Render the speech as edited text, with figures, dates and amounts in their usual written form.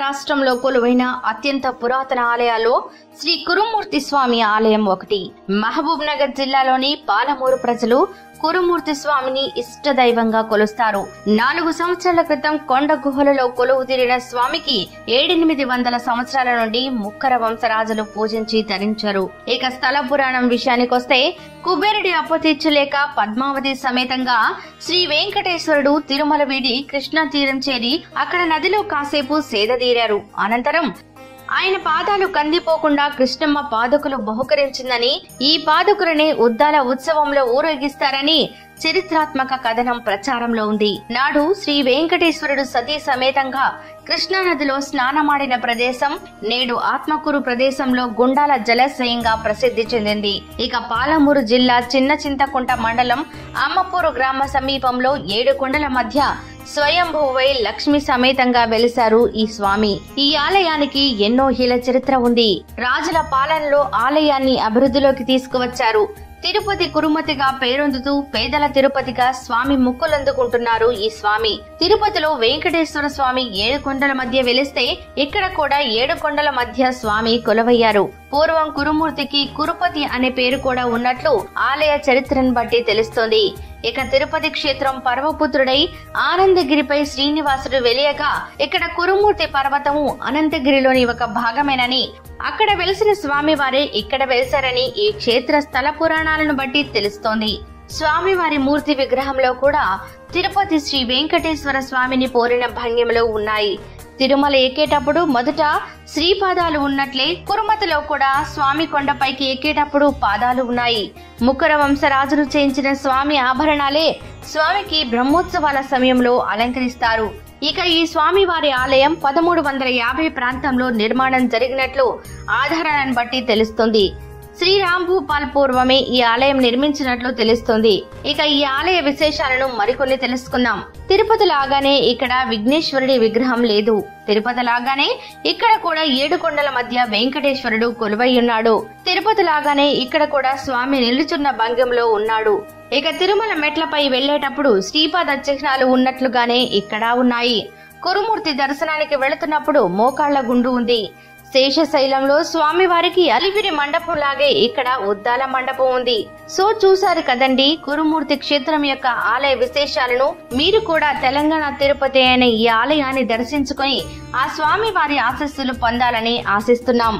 రాష్ట్రంలో కొలువైన అత్యంత పురాతన ఆలయాల్లో శ్రీ కురుమూర్తి స్వామి ఆలయం ఒకటి. మహబూబ్ నగర్ జిల్లాలోని పాలమూరు ప్రజలు కురుమూర్తి స్వామిని ఇష్టదైవంగా కొలుస్తారు. 4 సంవత్సరాల క్రితం కొండ గుహలలో కొలువు తీరిన స్వామికి 700-800 సంవత్సరాల నుండి ముక్కర వంశరాజులు పూజించి తరించారు. ఇక స్థల పురాణం విషయానికొస్తే కుబేరుడి అప్పు తీర్చలేక పద్మావతి సమేతంగా శ్రీ వెంకటేశ్వరుడు తిరుమల వీడి కృష్ణా తీరం చేరి అక్కడ నదిలో కాసేపు సేదదీరారు. అనంతరం ఆయన పాదాలు కందిపోకుండా కృష్ణమ్మ పాదుకలు బహుకరించిందని, ఈ పాదుకులనే ఉద్దాల ఉత్సవంలో ఊరేగిస్తారని చరిత్రాత్మక కథనం ప్రచారంలో ఉంది. నాడు శ్రీ వెంకటేశ్వరుడు సతీ సమేతంగా కృష్ణా నదిలో స్నానమాడిన ప్రదేశం నేడు ఆత్మకూరు ప్రదేశంలో గుండాల జలాశయంగా ప్రసిద్ధి చెందింది. ఇక పాలమూరు జిల్లా చిన్న చింతకుంట మండలం అమ్మపూరు గ్రామ సమీపంలో 7 కొండల మధ్య స్వయంభూవై లక్ష్మి సమేతంగా వెలిశారు ఈ స్వామి. ఈ ఆలయానికి ఎన్నో ఏళ్ల చరిత్ర ఉంది. రాజుల పాలనలో ఆలయాన్ని అభివృద్ధిలోకి తీసుకువచ్చారు. తిరుపతి కురుమతిగా పేరొందుతూ పేదల తిరుపతిగా స్వామి ముక్కులందుకుంటున్నారు ఈ స్వామి. తిరుపతిలో వెంకటేశ్వర స్వామి 7 కొండల మధ్య వెలిస్తే ఇక్కడ కూడా 7 కొండల మధ్య స్వామి కొలువయ్యారు. పూర్వం కురుమూర్తికి కురుపతి అనే పేరు కూడా ఉన్నట్లు ఆలయ చరిత్రను బట్టి తెలుస్తోంది. ఇక తిరుపతి క్షేత్రం పర్వపుత్రుడై ఆనందగిరిపై శ్రీనివాసుడు వెలియగా ఇక్కడ కురుమూర్తి పర్వతము అనంతగిరిలోని ఒక భాగమేనని, అక్కడ వెలిసిన స్వామివారే ఇక్కడ వెలిసారని ఈ క్షేత్ర స్థల పురాణాలను బట్టి తెలుస్తోంది. స్వామివారి మూర్తి విగ్రహంలో కూడా తిరుపతి శ్రీ వెంకటేశ్వర స్వామిని పోలిన భంగిమలు ఉన్నాయి. తిరుమల ఎక్కేటప్పుడు మొదట శ్రీపాదాలు ఉన్నట్లే కురుమతిలో కూడా స్వామి కొండపైకి ఎక్కేటప్పుడు పాదాలు ఉన్నాయి. ముక్కర వంశరాజులు చేయించిన స్వామి ఆభరణాలే స్వామికి బ్రహ్మోత్సవాల సమయంలో అలంకరిస్తారు. ఇక ఈ స్వామివారి ఆలయం 1350 ప్రాంతంలో నిర్మాణం జరిగినట్లు ఆధారాలను బట్టి తెలుస్తుంది. శ్రీరాంభూపాల్ పూర్వమే ఈ ఆలయం నిర్మించినట్లు తెలుస్తుంది. ఇక ఈ ఆలయ విశేషాలను మరికొన్ని తెలుసుకుందాం. తిరుపతి లాగానే ఇక్కడ విఘ్నేశ్వరుడి విగ్రహం లేదు. తిరుపతి లాగానే ఇక్కడ కూడా 7 కొండల మధ్య వెంకటేశ్వరుడు కొలువై ఉన్నాడు. తిరుపతి లాగానే ఇక్కడ కూడా స్వామి నిలుచున్న భంగిమలో ఉన్నాడు. ఇక తిరుమల మెట్లపై వెళ్లేటప్పుడు శ్రీపాద చిహ్నాలు ఉన్నట్లుగానే ఇక్కడ ఉన్నాయి. కురుమూర్తి దర్శనానికి వెళుతున్నప్పుడు మోకాళ్ల గుండు ఉంది. శేషశైలంలో స్వామివారికి అలిపిరి మండపం లాగే ఇక్కడ ఉద్దాల మండపం ఉంది. సో చూశారు కదండి కురుమూర్తి క్షేత్రం యొక్క ఆలయ విశేషాలను. మీరు కూడా తెలంగాణ తిరుపతి అయిన ఈ ఆలయాన్ని దర్శించుకొని ఆ స్వామివారి ఆశీస్సులు పొందాలని ఆశిస్తున్నాం.